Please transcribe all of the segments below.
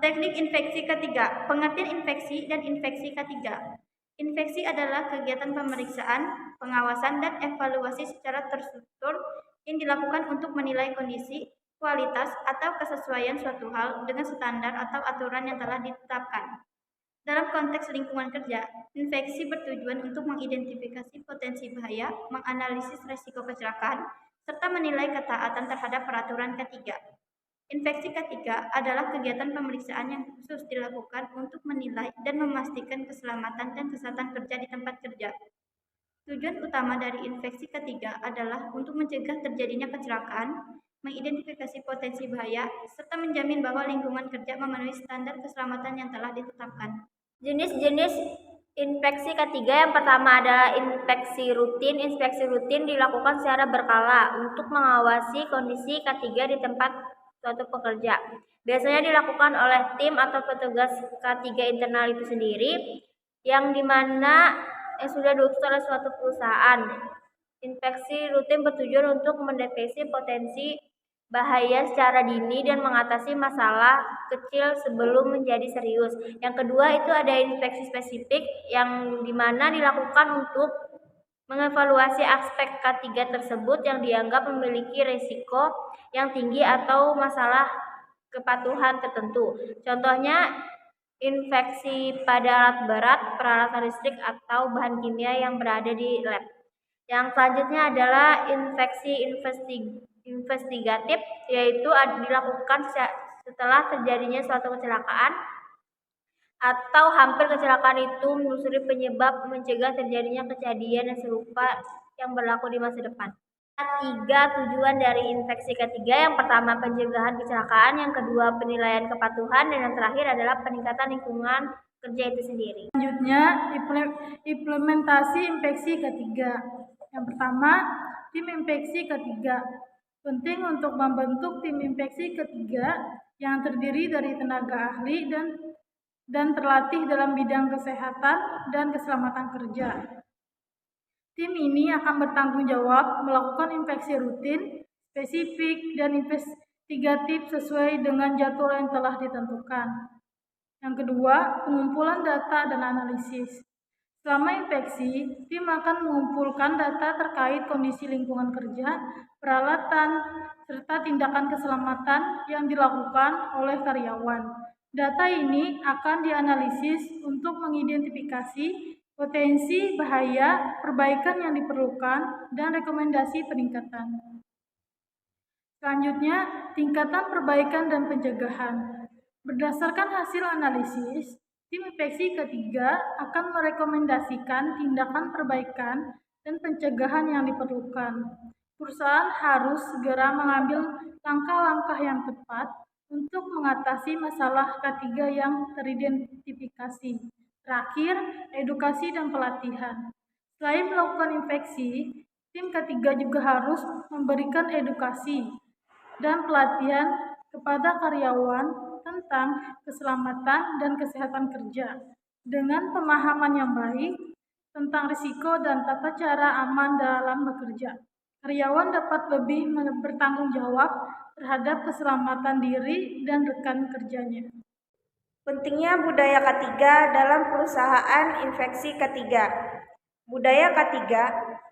Teknik infeksi ketiga, pengertian infeksi dan infeksi ketiga. Infeksi adalah kegiatan pemeriksaan, pengawasan, dan evaluasi secara terstruktur yang dilakukan untuk menilai kondisi, kualitas, atau kesesuaian suatu hal dengan standar atau aturan yang telah ditetapkan. Dalam konteks lingkungan kerja, infeksi bertujuan untuk mengidentifikasi potensi bahaya, menganalisis risiko kecelakaan, serta menilai ketaatan terhadap peraturan ketiga. Infeksi ketiga adalah kegiatan pemeriksaan yang khusus dilakukan untuk menilai dan memastikan keselamatan dan kesehatan kerja di tempat kerja. Tujuan utama dari infeksi ketiga adalah untuk mencegah terjadinya kecelakaan, mengidentifikasi potensi bahaya, serta menjamin bahwa lingkungan kerja memenuhi standar keselamatan yang telah ditetapkan. Jenis-jenis infeksi ketiga yang pertama adalah infeksi rutin. Infeksi rutin dilakukan secara berkala untuk mengawasi kondisi K3 di tempat suatu pekerja. Biasanya dilakukan oleh tim atau petugas K3 internal itu sendiri yang dimana sudah diutus oleh suatu perusahaan. Infeksi rutin bertujuan untuk mendeteksi potensi bahaya secara dini dan mengatasi masalah kecil sebelum menjadi serius. Yang kedua itu ada infeksi spesifik yang dimana dilakukan untuk mengevaluasi aspek K3 tersebut yang dianggap memiliki risiko yang tinggi atau masalah kepatuhan tertentu. Contohnya infeksi pada alat berat, peralatan listrik, atau bahan kimia yang berada di lab. Yang selanjutnya adalah infeksi investigatif, yaitu dilakukan setelah terjadinya suatu kecelakaan atau hampir kecelakaan itu menelusuri penyebab mencegah terjadinya kejadian yang serupa yang berlaku di masa depan. Tiga tujuan dari infeksi ketiga, yang pertama pencegahan kecelakaan, yang kedua penilaian kepatuhan, dan yang terakhir adalah peningkatan lingkungan kerja itu sendiri. Selanjutnya implementasi infeksi ketiga. Yang pertama, tim infeksi ketiga. Penting untuk membentuk tim infeksi ketiga yang terdiri dari tenaga ahli dan terlatih dalam bidang kesehatan dan keselamatan kerja. Tim ini akan bertanggung jawab melakukan infeksi rutin, spesifik, dan investigatif sesuai dengan jadwal yang telah ditentukan. Yang kedua, pengumpulan data dan analisis. Selama infeksi, tim akan mengumpulkan data terkait kondisi lingkungan kerja, peralatan, serta tindakan keselamatan yang dilakukan oleh karyawan. Data ini akan dianalisis untuk mengidentifikasi potensi bahaya, perbaikan yang diperlukan, dan rekomendasi peningkatan. Selanjutnya, tingkatan perbaikan dan pencegahan. Berdasarkan hasil analisis, tim infeksi ketiga akan merekomendasikan tindakan perbaikan dan pencegahan yang diperlukan. Perusahaan harus segera mengambil langkah-langkah yang tepat untuk mengatasi masalah K3 yang teridentifikasi. Terakhir, edukasi dan pelatihan. Selain melakukan infeksi, tim ketiga juga harus memberikan edukasi dan pelatihan kepada karyawan tentang keselamatan dan kesehatan kerja. Dengan pemahaman yang baik tentang risiko dan tata cara aman dalam bekerja, karyawan dapat lebih bertanggung jawab terhadap keselamatan diri dan rekan kerjanya. Pentingnya budaya K3 dalam perusahaan infeksi K3. Budaya K3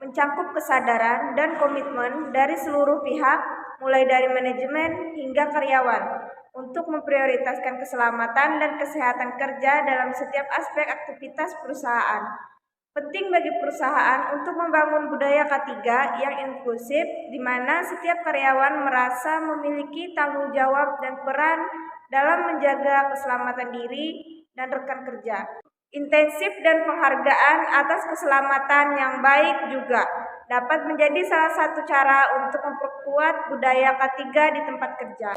mencakup kesadaran dan komitmen dari seluruh pihak, mulai dari manajemen hingga karyawan, untuk memprioritaskan keselamatan dan kesehatan kerja dalam setiap aspek aktivitas perusahaan. Penting bagi perusahaan untuk membangun budaya K3 yang inklusif, di mana setiap karyawan merasa memiliki tanggung jawab dan peran dalam menjaga keselamatan diri dan rekan kerja. Intensif dan penghargaan atas keselamatan yang baik juga dapat menjadi salah satu cara untuk memperkuat budaya K3 di tempat kerja.